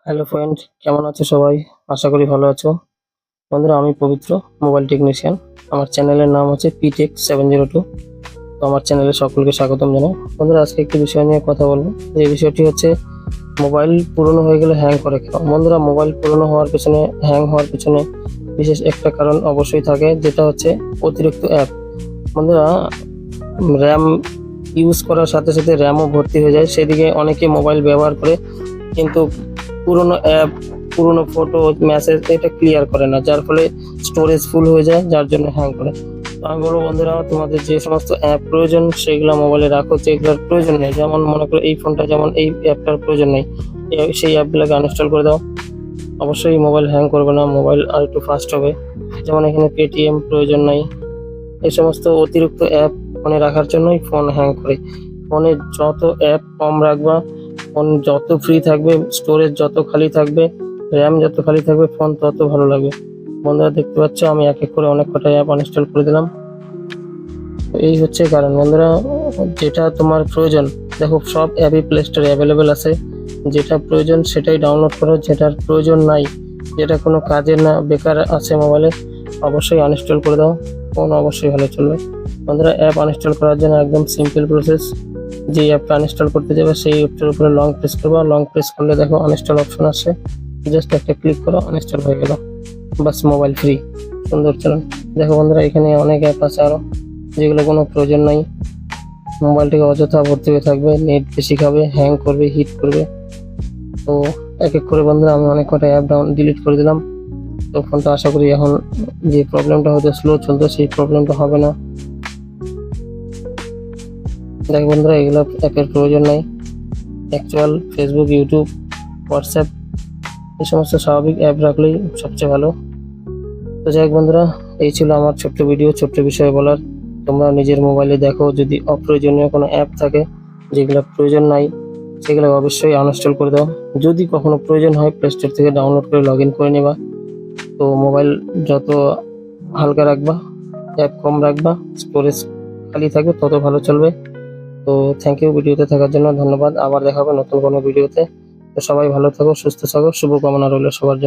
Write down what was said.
Hello friend, কেমন আছো সবাই? আশা করি ভালো আছো। বন্ধুরা, আমি পবিত্র, মোবাইল টেকনিশিয়ান। আমার চ্যানেলের নাম হচ্ছে পিটেক 702। তো আমার চ্যানেলে সকলকে স্বাগতম জানাই। বন্ধুরা, আজকে একটি বিষয় নিয়ে কথা বলবো। যে বিষয়টি হচ্ছে মোবাইল পুরনো হয়ে গেলে হ্যাং করে কেন। বন্ধুরা, মোবাইল পুরনো হওয়ার পেছনে, হ্যাং হওয়ার পেছনে বিশেষ একটা কারণ অবশ্যই থাকে, যেটা হচ্ছে অতিরিক্ত অ্যাপ। বন্ধুরা, র্যাম ইউজ করার সাথে সাথে র্যামও ভর্তি হয়ে যায়, সেদিকে অনেকে মোবাইল ব্যবহার করে কিন্তু পুরোনো অ্যাপ, পুরোনো ফটো, মেসেজ এটা ক্লিয়ার করে না, যার ফলে স্টোরেজ ফুল হয়ে যায়, যার জন্য হ্যাং করে। তো আমি বলবো বন্ধুরা, তোমাদের যে সমস্ত অ্যাপ প্রয়োজন সেগুলো মোবাইলে রাখো, যেগুলোর প্রয়োজন নেই। যেমন মনে করো এই ফোনটা, যেমন এই অ্যাপটার প্রয়োজন নেই, সেই অ্যাপগুলোকে আনইনস্টল করে দাও। অবশ্যই মোবাইল হ্যাং করবে না, মোবাইল আর একটু ফাস্ট হবে। যেমন এখানে পেটিএম প্রয়োজন নাই। এই সমস্ত অতিরিক্ত অ্যাপ ফোনে রাখার জন্যই ফোন হ্যাং করে। ফোনে যত অ্যাপ কম রাখবা, ফোন যত ফ্রি থাকবে, স্টোরেজ যত খালি থাকবে, র্যাম যত খালি থাকবে, ফোন তত ভালো লাগবে। বন্ধুরা, দেখতে পাচ্ছ আমি এক এক করে অনেক কটা অ্যাপ আনইনস্টল করে দিলাম। তো এই হচ্ছে কারণ। বন্ধুরা, যেটা তোমার প্রয়োজন, দেখো সব অ্যাপই প্লে স্টোরে অ্যাভেলেবেল আছে। যেটা প্রয়োজন সেটাই ডাউনলোড করো, যেটার প্রয়োজন নাই, যেটা কোনো কাজের না, বেকার আছে মোবাইলে, অবশ্যই আনইনস্টল করে দাও। ফোন অবশ্যই ভালো চলবে। বন্ধুরা, অ্যাপ আনইনস্টল করার জন্য একদম সিম্পল প্রসেস। যে অ্যাপটা আনইনস্টল করতে যাবে সেই অ্যাপটার উপরে লং প্রেস করবা। লং প্রেস করলে দেখো আনইনস্টল অপশন আসে, জাস্ট একটা ক্লিক করো, আনইনস্টল হয়ে গেল। বাস, মোবাইল ফ্রি। সুন্দর চলুন। দেখো বন্ধুরা, এখানে অনেক অ্যাপ আছে আরো, যেগুলো কোনো প্রয়োজন নাই। মোবাইলটাকে অযথা ভর্তি হয়ে থাকবে, নেট বেশি খাবে, হ্যাং করবে, হিট করবে। তো এক এক করে বন্ধুরা আমি অনেক কটা অ্যাপ ডিলিট করে দিলাম। তো ফোনটা আশা করি এখন যে প্রবলেমটা হয়তো স্লো চলতো, সেই প্রবলেমটা হবে না। দেখ বন্ধুরা, এগুলো অ্যাপের প্রয়োজন নাই। অ্যাকচুয়াল ফেসবুক, ইউটিউব, হোয়াটসঅ্যাপ, এই সমস্ত স্বাভাবিক অ্যাপ রাখলেই সবচেয়ে ভালো। তো যাই হোক বন্ধুরা, এই ছিল আমার ছোট্ট ভিডিও, ছোট্ট বিষয় বলার। তোমরা নিজের মোবাইলে দেখো, যদি অপ্রয়োজনীয় কোনো অ্যাপ থাকে, যেগুলো প্রয়োজন নাই, সেগুলো অবশ্যই আনইনস্টল করে দাও। যদি কখনো প্রয়োজন হয়, প্লে স্টোর থেকে ডাউনলোড করে লগ ইন করে নেবা। তো মোবাইল যত হালকা রাখবা, অ্যাপ কম রাখবা, স্টোরেজ খালি থাকবে, তত ভালো চলবে। তো থ্যাংক ইউ ভিডিওতে থাকার জন্য, ধন্যবাদ। আবার দেখা হবে নতুন কোনো ভিডিওতে। তো সবাই ভালো থাকো, সুস্থ থাকো, শুভকামনা রইল সবার জন্য।